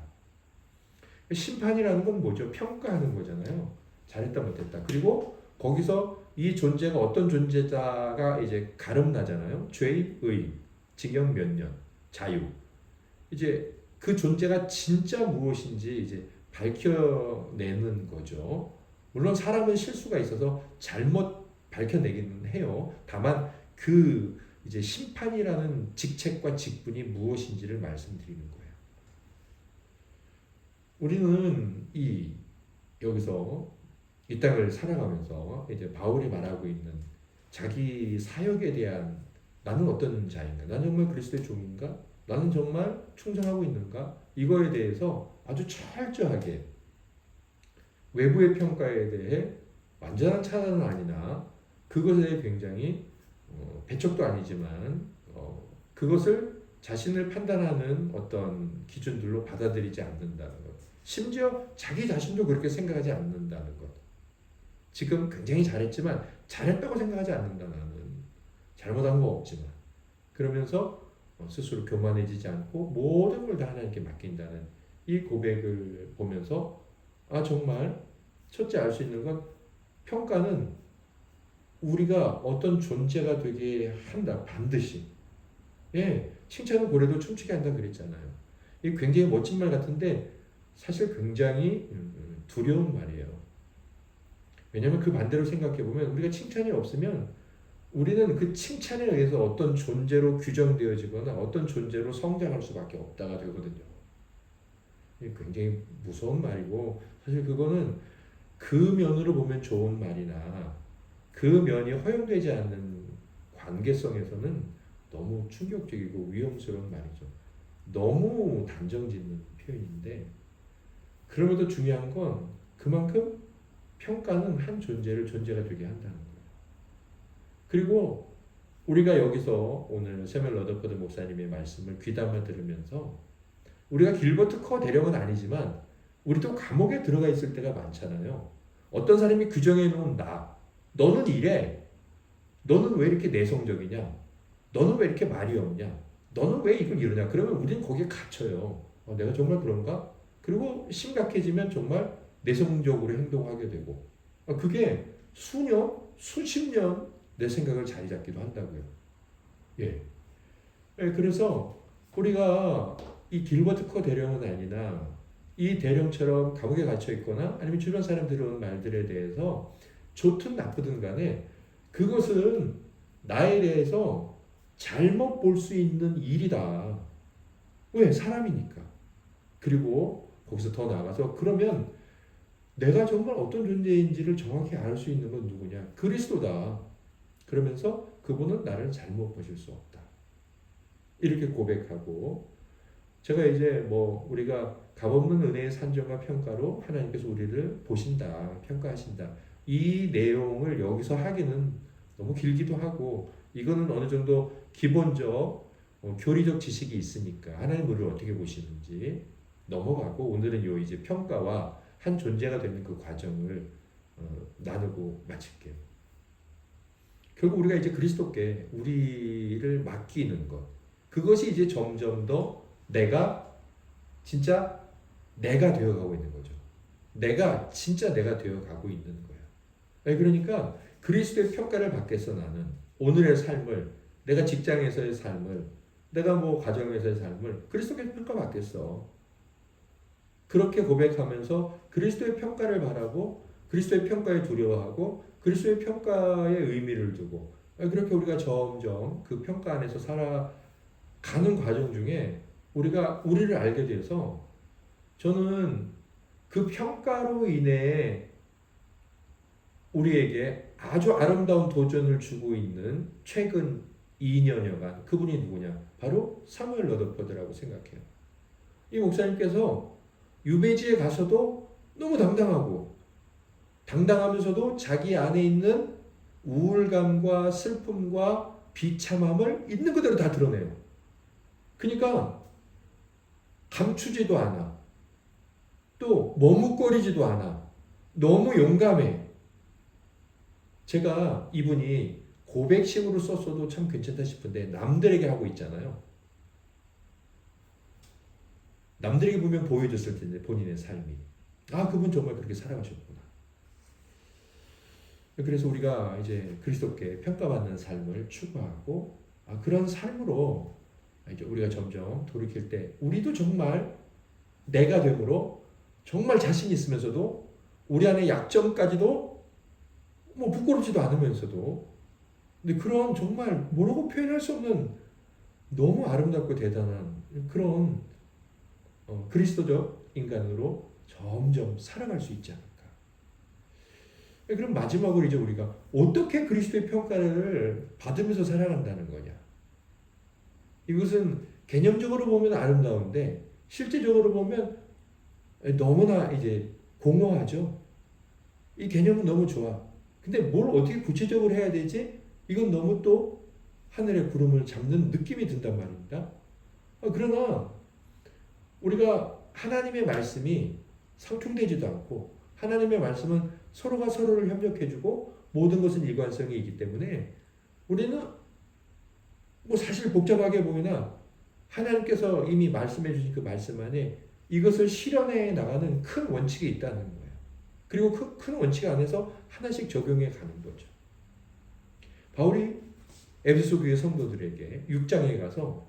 Speaker 1: 심판이라는 건 뭐죠? 평가하는 거잖아요. 잘했다 못했다. 그리고 거기서 이 존재가 어떤 존재다가 이제 가름나잖아요. 죄, 의, 징역 몇 년, 자유. 이제 그 존재가 진짜 무엇인지 이제 밝혀내는 거죠. 물론 사람은 실수가 있어서 잘못 밝혀내기는 해요. 다만 그 이제 심판이라는 직책과 직분이 무엇인지를 말씀드리는 거예요. 우리는 여기서 이 땅을 살아가면서 이제 바울이 말하고 있는 자기 사역에 대한 나는 어떤 자인가? 나는 정말 그리스도의 종인가? 나는 정말 충성하고 있는가? 이거에 대해서 아주 철저하게 외부의 평가에 대해 완전한 차단은 아니나 그것에 대해 굉장히 배척도 아니지만 그것을 자신을 판단하는 어떤 기준들로 받아들이지 않는다는 것. 심지어 자기 자신도 그렇게 생각하지 않는다는 것. 지금 굉장히 잘했지만 잘했다고 생각하지 않는다. 나는 잘못한 거 없지만. 그러면서 스스로 교만해지지 않고 모든 걸 다 하나님께 맡긴다는 이 고백을 보면서 정말 첫째 알 수 있는 건 평가는 우리가 어떤 존재가 되게 한다. 반드시. 칭찬은 고래도 춤추게 한다 그랬잖아요. 이게 굉장히 멋진 말 같은데 사실 굉장히 두려운 말이에요. 왜냐하면 그 반대로 생각해보면 우리가 칭찬이 없으면 우리는 그 칭찬에 의해서 어떤 존재로 규정되어지거나 어떤 존재로 성장할 수밖에 없다가 되거든요. 이게 굉장히 무서운 말이고 사실 그거는 그 면으로 보면 좋은 말이나 그 면이 허용되지 않는 관계성에서는 너무 충격적이고 위험스러운 말이죠. 너무 단정짓는 표현인데 그럼에도 중요한 건 그만큼 평가는 한 존재를 존재가 되게 한다는 거예요. 그리고 우리가 여기서 오늘 세멜 러더퍼드 목사님의 말씀을 귀담아 들으면서 우리가 길버트 커 대령은 아니지만 우리도 감옥에 들어가 있을 때가 많잖아요. 어떤 사람이 규정해 놓은 나, 너는 이래, 너는 왜 이렇게 내성적이냐, 너는 왜 이렇게 말이 없냐, 너는 왜 이걸 이러냐. 그러면 우리는 거기에 갇혀요. 내가 정말 그런가? 그리고 심각해지면 정말 내성적으로 행동하게 되고, 그게 수년, 수십 년 내 생각을 자리 잡기도 한다고요. 예. 그래서 우리가 이 길버트 커 대령은 아니나 이 대령처럼 감옥에 갇혀 있거나 아니면 주변 사람들이 하는 말들에 대해서 좋든 나쁘든 간에 그것은 나에 대해서 잘못 볼 수 있는 일이다. 왜? 사람이니까. 그리고 거기서 더 나아가서 그러면 내가 정말 어떤 존재인지를 정확히 알 수 있는 건 누구냐? 그리스도다. 그러면서 그분은 나를 잘못 보실 수 없다. 이렇게 고백하고 제가 이제 우리가 값없는 은혜의 산정과 평가로 하나님께서 우리를 보신다, 평가하신다. 이 내용을 여기서 하기는 너무 길기도 하고 이거는 어느 정도 기본적 교리적 지식이 있으니까 하나님 우리를 어떻게 보시는지 넘어가고 오늘은 요 이제 평가와 한 존재가 되는 그 과정을 나누고 마칠게요. 결국 우리가 이제 그리스도께 우리를 맡기는 것, 그것이 이제 점점 더 내가 진짜 내가 되어가고 있는 거죠. 내가 진짜 내가 되어가고 있는 거야. 그러니까 그리스도의 평가를 받겠어. 나는 오늘의 삶을, 내가 직장에서의 삶을, 내가 가정에서의 삶을 그리스도께 평가받겠어. 그렇게 고백하면서 그리스도의 평가를 바라고 그리스도의 평가에 두려워하고 그리스도의 평가에 의미를 두고 그렇게 우리가 점점 그 평가 안에서 살아가는 과정 중에 우리가 우리를 알게 돼서 저는 그 평가로 인해 우리에게 아주 아름다운 도전을 주고 있는 최근 2년여간 그분이 누구냐? 바로 사무엘 러더퍼드라고 생각해요. 이 목사님께서 유배지에 가서도 너무 당당하면서도 자기 안에 있는 우울감과 슬픔과 비참함을 있는 그대로 다 드러내요. 그러니까 감추지도 않아. 또 머뭇거리지도 않아. 너무 용감해. 제가 이분이 고백식으로 썼어도 참 괜찮다 싶은데 남들에게 하고 있잖아요. 남들에게 보면 보여줬을 텐데 본인의 삶이. 그분 정말 그렇게 살아가셨구나. 그래서 우리가 이제 그리스도께 평가받는 삶을 추구하고 그런 삶으로 이제 우리가 점점 돌이킬 때 우리도 정말 내가 됨으로 정말 자신 있으면서도 우리 안에 약점까지도 부끄럽지도 않으면서도 근데 그런 정말 뭐라고 표현할 수 없는 너무 아름답고 대단한 그런 그리스도적 인간으로 점점 살아갈 수 있지 않을까. 그럼 마지막으로 이제 우리가 어떻게 그리스도의 평가를 받으면서 살아간다는 거냐. 이것은 개념적으로 보면 아름다운데 실제적으로 보면 너무나 이제 공허하죠. 이 개념은 너무 좋아. 근데 뭘 어떻게 구체적으로 해야 되지? 이건 너무 또 하늘의 구름을 잡는 느낌이 든단 말입니다. 그러나 우리가 하나님의 말씀이 상충되지도 않고 하나님의 말씀은 서로가 서로를 협력해주고 모든 것은 일관성이 있기 때문에 우리는 사실 복잡하게 보이나 하나님께서 이미 말씀해 주신 그 말씀 안에 이것을 실현해 나가는 큰 원칙이 있다는 거예요. 그리고 그 큰 원칙 안에서 하나씩 적용해 가는 거죠. 바울이 에베소 교회 성도들에게 6장에 가서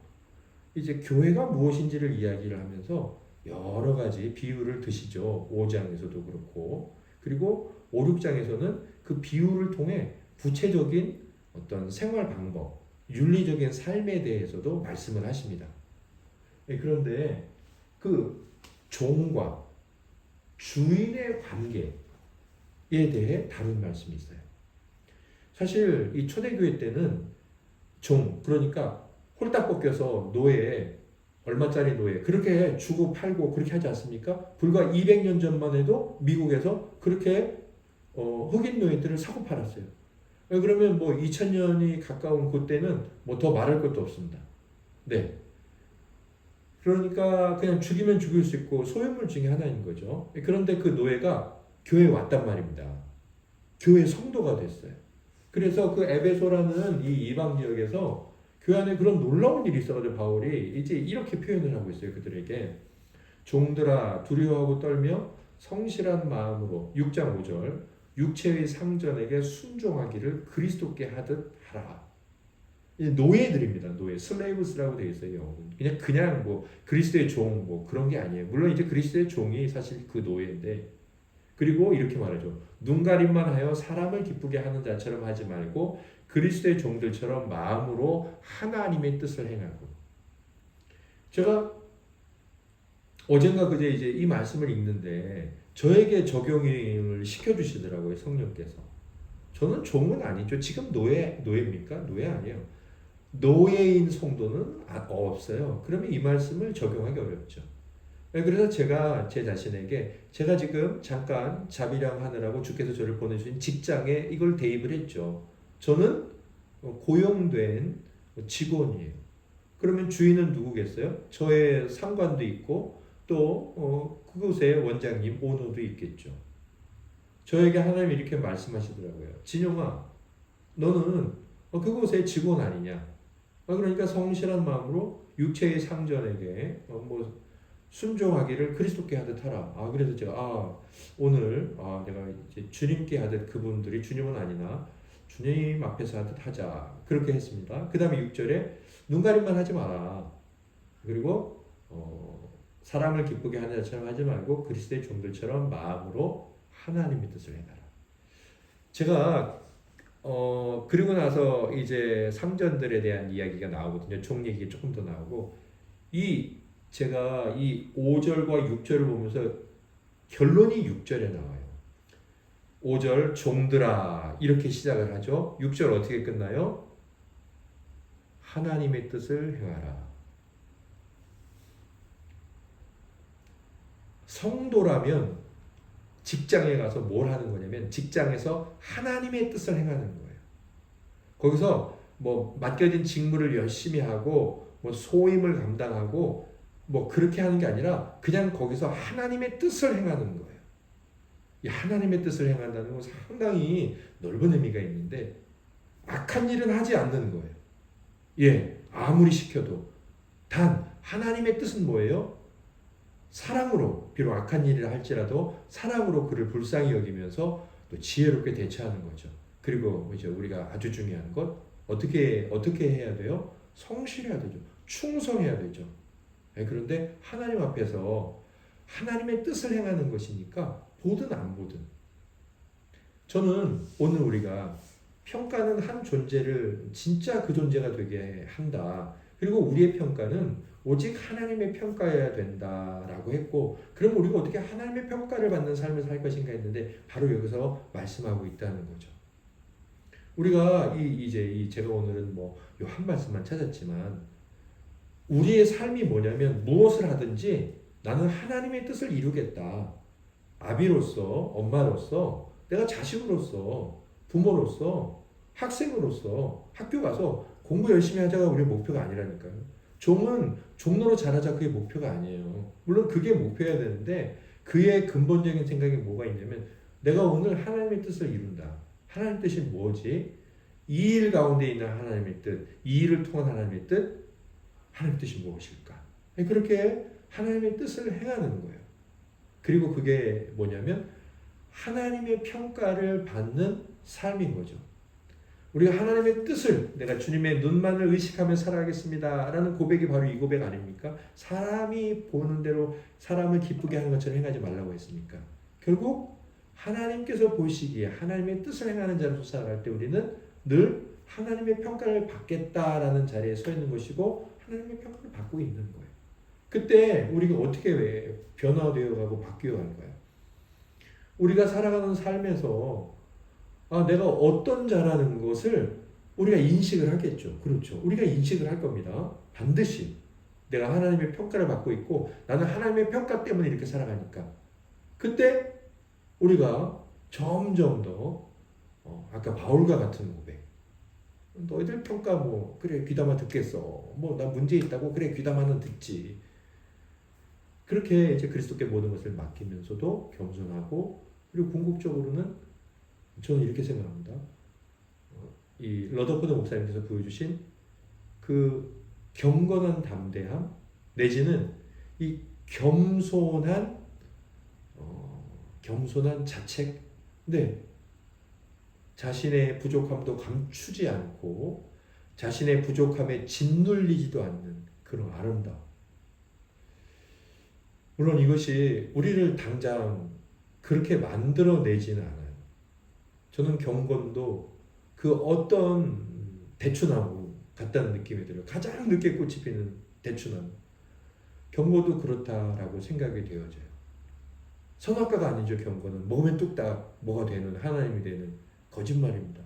Speaker 1: 이제 교회가 무엇인지를 이야기를 하면서 여러 가지 비유를 드시죠. 5장에서도 그렇고 그리고 5, 6장에서는 그 비유를 통해 구체적인 어떤 생활 방법, 윤리적인 삶에 대해서도 말씀을 하십니다. 그런데 그 종과 주인의 관계에 대해 다룬 말씀이 있어요. 사실 이 초대교회 때는 종, 그러니까 홀딱 벗겨서 노예, 얼마짜리 노예 그렇게 주고 팔고 그렇게 하지 않습니까? 불과 200년 전만 해도 미국에서 그렇게 흑인 노예들을 사고 팔았어요. 그러면 뭐 2000년이 가까운 그때는 뭐 더 말할 것도 없습니다. 네. 그러니까 그냥 죽이면 죽일 수 있고 소유물 중에 하나인 거죠. 그런데 그 노예가 교회에 왔단 말입니다. 교회 성도가 됐어요. 그래서 그 에베소라는 이 이방 지역에서 교회 안에 그런 놀라운 일이 있어가지고 바울이 이제 이렇게 표현을 하고 있어요. 그들에게 종들아 두려워하고 떨며 성실한 마음으로 6장 5절 육체의 상전에게 순종하기를 그리스도께 하듯 하라. 노예들입니다. 노예, 슬레이브스라고 되어 있어요. 영어는. 그냥 뭐 그리스도의 종 뭐 그런 게 아니에요. 물론 이제 그리스도의 종이 사실 그 노예인데, 그리고 이렇게 말하죠. 눈가림만 하여 사람을 기쁘게 하는 자처럼 하지 말고 그리스도의 종들처럼 마음으로 하나님의 뜻을 행하고. 제가 어젠가 그제 이제 이 말씀을 읽는데 저에게 적용을 시켜주시더라고요. 성령께서. 저는 종은 아니죠. 지금 노예입니까? 노예 아니에요. 노예인 성도는 없어요. 그러면 이 말씀을 적용하기 어렵죠. 그래서 제가 제 자신에게 제가 지금 잠깐 자비량 하느라고 주께서 저를 보내주신 직장에 이걸 대입을 했죠. 저는 고용된 직원이에요. 그러면 주인은 누구겠어요? 저의 상관도 있고 또 그곳에 원장님, 오너도 있겠죠. 저에게 하나님이 이렇게 말씀하시더라고요. 진용아, 너는 그곳의 직원 아니냐? 그러니까 성실한 마음으로 육체의 상전에게 순종하기를 그리스도께 하듯 하라. 그래서 제가 오늘 내가 이제 주님께 하듯 그분들이 주님은 아니나 주님 앞에서 하듯 하자. 그렇게 했습니다. 그 다음에 6절에 눈가림만 하지 마라. 그리고 사람을 기쁘게 하는 자처럼 하지 말고 그리스도의 종들처럼 마음으로 하나님의 뜻을 행하라. 제가 그리고 나서 이제 상전들에 대한 이야기가 나오거든요. 종 얘기 조금 더 나오고 제가 이 5절과 6절을 보면서 결론이 6절에 나와요. 5절 종들아 이렇게 시작을 하죠. 6절 어떻게 끝나요? 하나님의 뜻을 행하라. 성도라면 직장에 가서 뭘 하는 거냐면 직장에서 하나님의 뜻을 행하는 거예요. 거기서 뭐 맡겨진 직무를 열심히 하고 뭐 소임을 감당하고 뭐 그렇게 하는 게 아니라 그냥 거기서 하나님의 뜻을 행하는 거예요. 이 하나님의 뜻을 행한다는 건 상당히 넓은 의미가 있는데 악한 일은 하지 않는 거예요. 아무리 시켜도 단 하나님의 뜻은 뭐예요? 사랑으로 비록 악한 일을 할지라도 사랑으로 그를 불쌍히 여기면서 또 지혜롭게 대처하는 거죠. 그리고 이제 우리가 아주 중요한 것 어떻게 해야 돼요? 성실해야 되죠. 충성해야 되죠. 그런데 하나님 앞에서 하나님의 뜻을 행하는 것이니까 보든 안 보든 저는 오늘 우리가 평가는 한 존재를 진짜 그 존재가 되게 한다. 그리고 우리의 평가는 오직 하나님의 평가여야 된다라고 했고, 그럼 우리가 어떻게 하나님의 평가를 받는 삶을 살 것인가 했는데 바로 여기서 말씀하고 있다는 거죠. 우리가 제가 오늘은 요 한 말씀만 찾았지만 우리의 삶이 뭐냐면 무엇을 하든지 나는 하나님의 뜻을 이루겠다. 아비로서, 엄마로서, 내가 자식으로서, 부모로서, 학생으로서 학교 가서 공부 열심히 하자가 우리의 목표가 아니라니까요. 종은 종로로 자라자 그게 목표가 아니에요. 물론 그게 목표여야 되는데 그의 근본적인 생각이 뭐가 있냐면 내가 오늘 하나님의 뜻을 이룬다. 하나님의 뜻이 뭐지? 이 일 가운데 있는 하나님의 뜻, 이 일을 통한 하나님의 뜻, 하나님의 뜻이 무엇일까? 그렇게 하나님의 뜻을 행하는 거예요. 그리고 그게 뭐냐면 하나님의 평가를 받는 삶인 거죠. 우리가 하나님의 뜻을 내가 주님의 눈만을 의식하며 살아가겠습니다 라는 고백이 바로 이 고백 아닙니까? 사람이 보는 대로 사람을 기쁘게 하는 것처럼 행하지 말라고 했으니까 결국 하나님께서 보시기에 하나님의 뜻을 행하는 자로서 살아갈 때 우리는 늘 하나님의 평가를 받겠다라는 자리에 서 있는 것이고 하나님의 평가를 받고 있는 거예요. 그때 우리가 어떻게 변화되어 가고 바뀌어 갈 거예요? 우리가 살아가는 삶에서 내가 어떤 자라는 것을 우리가 인식을 하겠죠. 그렇죠. 우리가 인식을 할 겁니다. 반드시. 내가 하나님의 평가를 받고 있고 나는 하나님의 평가 때문에 이렇게 살아가니까. 그때 우리가 점점 더 아까 바울과 같은 고백. 너희들 평가 뭐 그래 귀담아 듣겠어. 뭐 나 문제 있다고 그래 귀담아는 듣지. 그렇게 이제 그리스도께 모든 것을 맡기면서도 겸손하고 그리고 궁극적으로는 저는 이렇게 생각합니다. 이 러더포드 목사님께서 보여주신 그 경건한 담대함 내지는 이 겸손한 자책, 네, 자신의 부족함도 감추지 않고 자신의 부족함에 짓눌리지도 않는 그런 아름다움. 물론 이것이 우리를 당장 그렇게 만들어내지는 않아요. 저는 경건도 그 어떤 대추나무 같다는 느낌이 들어요. 가장 늦게 꽃이 피는 대추나무. 경고도 그렇다라고 생각이 되어져요. 선악과가 아니죠. 경고는 먹으면 뚝딱 뭐가 되는 하나님이 되는 거짓말입니다.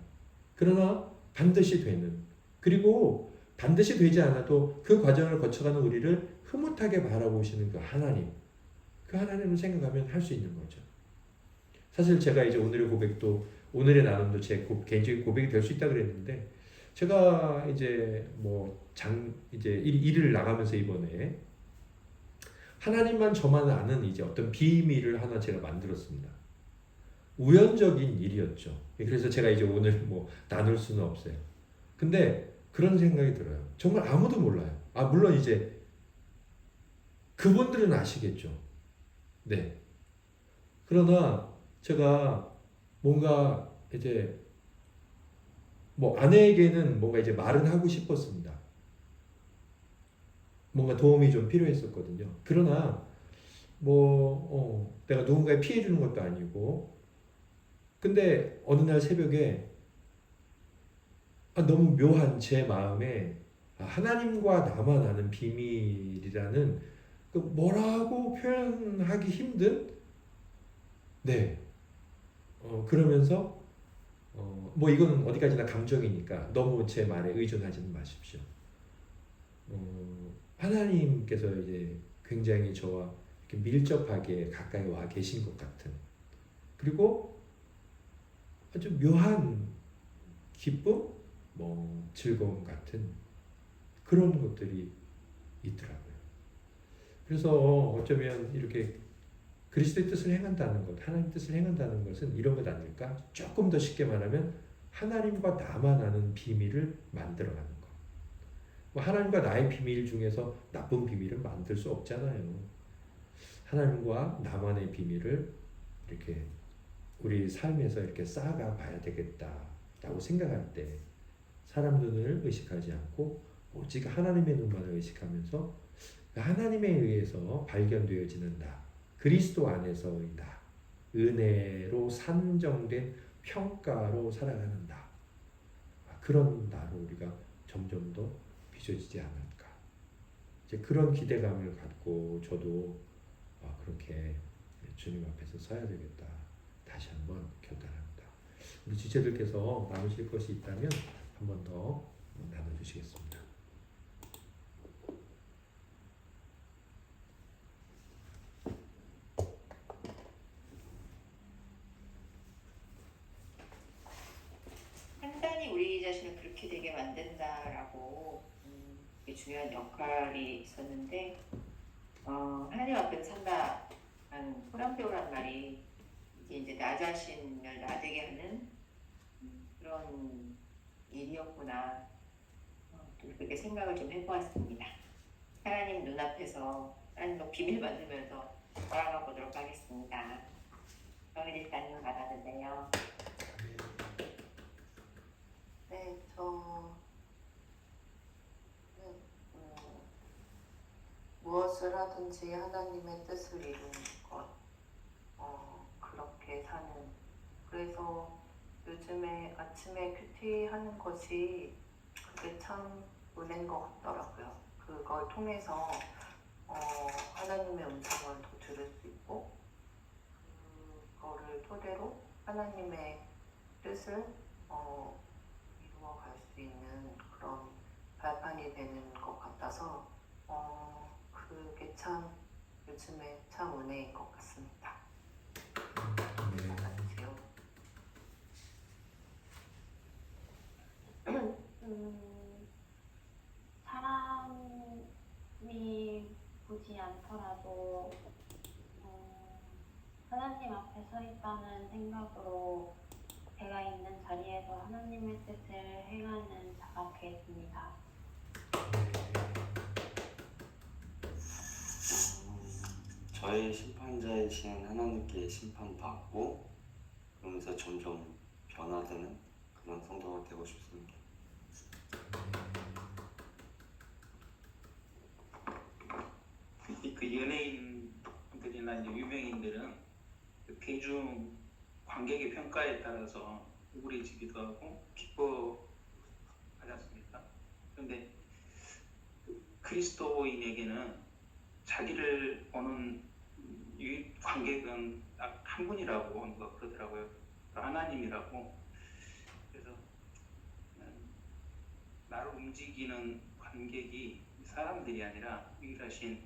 Speaker 1: 그러나 반드시 되는, 그리고 반드시 되지 않아도 그 과정을 거쳐가는 우리를 흐뭇하게 바라보시는 그 하나님, 그 하나님을 생각하면 할 수 있는 거죠. 사실 제가 이제 오늘의 고백도, 오늘의 나눔도 제 개인적인 고백이 될 수 있다 그랬는데, 제가 이제 이제 일을 나가면서 이번에 하나님만 저만 아는 이제 어떤 비밀을 하나 제가 만들었습니다. 우연적인 일이었죠. 그래서 제가 이제 오늘 나눌 수는 없어요. 근데 그런 생각이 들어요. 정말 아무도 몰라요. 물론 이제 그분들은 아시겠죠. 네. 그러나 제가 뭔가 이제 아내에게는 뭔가 이제 말은 하고 싶었습니다. 뭔가 도움이 좀 필요했었거든요. 그러나 내가 누군가에 피해 주는 것도 아니고, 근데 어느 날 새벽에 너무 묘한 제 마음에 하나님과 나만 아는 비밀이라는 그 뭐라고 표현하기 힘든, 네, 그러면서 이건 어디까지나 감정이니까 너무 제 말에 의존하지는 마십시오. 하나님께서 이제 굉장히 저와 이렇게 밀접하게 가까이 와 계신 것 같은, 그리고 아주 묘한 기쁨, 즐거움 같은 그런 것들이 있더라고요. 그래서 어쩌면 이렇게 그리스도의 뜻을 행한다는 것, 하나님 뜻을 행한다는 것은 이런 것 아닐까? 조금 더 쉽게 말하면 하나님과 나만 아는 비밀을 만들어가는 것. 하나님과 나의 비밀 중에서 나쁜 비밀은 만들 수 없잖아요. 하나님과 나만의 비밀을 이렇게 우리 삶에서 이렇게 쌓아가 봐야 되겠다라고 생각할 때 사람 눈을 의식하지 않고 오직 하나님의 눈만을 의식하면서 하나님에 의해서 발견되어지는 나, 그리스도 안에서의 나, 은혜로 산정된 평가로 살아가는 나, 그런 나로 우리가 점점 더 빚어지지 않을까. 이제 그런 기대감을 갖고 저도 그렇게 주님 앞에서 서야 되겠다. 다시 한번 결단합니다. 우리 지체들께서 나누실 것이 있다면 한 번 더 나눠주시겠습니다.
Speaker 2: 판단이 우리 자신을 그렇게 되게 만든다라고 되게 중요한 역할이 있었는데 하나님 앞에서 산다는 호랑배우란 말이 이제 나 자신을 나대게 하는 그런 일이었구나. 또 그렇게 생각을 좀 해보았습니다. 하나님 눈앞에서 하나님과 비밀 만들면서 돌아가 보도록 하겠습니다. 정희 집사님 받아주세요.
Speaker 3: 네, 무엇을 하든지 하나님의 뜻을 이루는 것, 그렇게 사는. 그래서 요즘에 아침에 큐티하는 것이 그게 참 은혜인 것 같더라고요. 그걸 통해서 하나님의 음성을 더 들을 수 있고, 그거를 토대로 하나님의 뜻을 이루어갈 수 있는 그런 발판이 되는 것 같아서 그게 참 요즘에 참 은혜인 것 같습니다.
Speaker 1: 네.
Speaker 3: 받아주세요.
Speaker 4: 생각으로 제가 있는 자리에서 하나님의 뜻을 행하는 자가 되겠습니다.
Speaker 5: 저의 심판자이신 하나님께 심판받고 그러면서 점점 변화되는 그런 성도가 되고 싶습니다.
Speaker 6: 그 연예인들이나 이제 유명인들은 그 대중 관객의 평가에 따라서 우울해지기도 하고 기뻐하지 않습니까? 그런데 그리스도인에게는 자기를 보는 유일 관객은 딱 한 분이라고 누가 그러더라고요. 하나님이라고. 그래서 나를 움직이는 관객이 사람들이 아니라 유일하신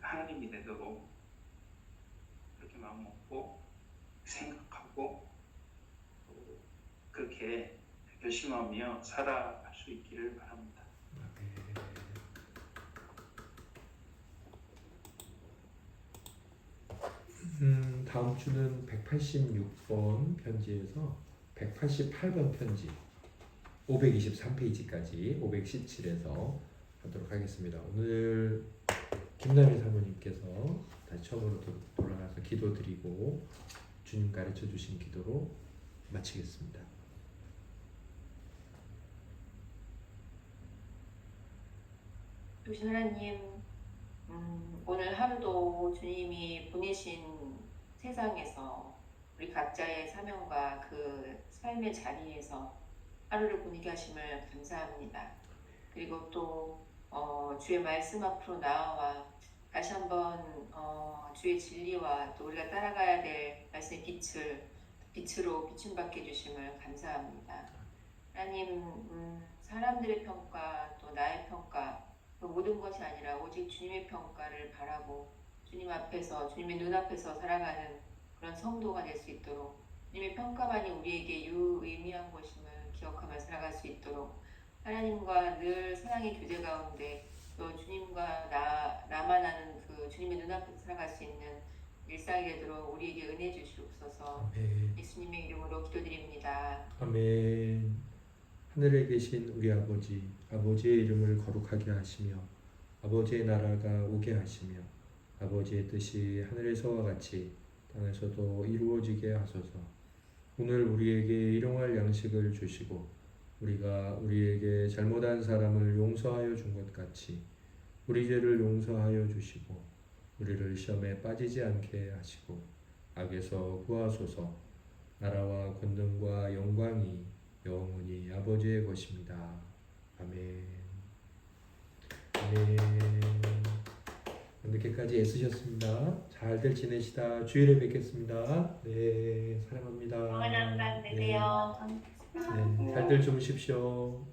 Speaker 6: 하나님이 되도록 그렇게 마음 먹고 생각하고 그렇게 결심하며 살아갈 수 있기를 바랍니다.
Speaker 1: 다음 주는 186번 편지에서 188번 편지 523페이지까지 517에서 하도록 하겠습니다. 오늘 김남희 사모님께서 다시 처음으로 돌아가서 기도드리고 주님 가르쳐 주신 기도로 마치겠습니다.
Speaker 2: 주신 하나님, 오늘 하루도 주님이 보내신 세상에서 우리 각자의 사명과 그 삶의 자리에서 하루를 보내게 하심을 감사합니다. 그리고 또 주의 말씀 앞으로 나와 다시 한번 주의 진리와 또 우리가 따라가야 될 말씀의 빛으로 비춤받게 해주심을 감사합니다. 하나님, 사람들의 평가 또 나의 평가 그 모든 것이 아니라 오직 주님의 평가를 바라고 주님 앞에서 주님의 눈앞에서 살아가는 그런 성도가 될 수 있도록 주님의 평가만이 우리에게 유의미한 것임을 기억하며 살아갈 수 있도록 하나님과 늘 사랑의 교제 가운데 또 주님과 나만 아는 그 주님의 눈앞에서 살아갈 수 있는 일상이 되도록 우리에게 은혜 주시옵소서.
Speaker 1: 아멘.
Speaker 2: 예수님의 이름으로 기도드립니다.
Speaker 1: 아멘. 하늘에 계신 우리 아버지, 아버지의 이름을 거룩하게 하시며 아버지의 나라가 오게 하시며 아버지의 뜻이 하늘에서와 같이 땅에서도 이루어지게 하소서. 오늘 우리에게 일용할 양식을 주시고 우리가 우리에게 잘못한 사람을 용서하여 준 것 같이 우리 죄를 용서하여 주시고 우리를 시험에 빠지지 않게 하시고 악에서 구하소서. 나라와 권능과 영광이 영원히 아버지의 것입니다. 아멘. 아멘. 늦게까지 애쓰셨습니다. 잘들 지내시다 주일에 뵙겠습니다. 네, 사랑합니다.
Speaker 4: 평안한 밤 되세요.
Speaker 1: 네, 잘들 주무십시오.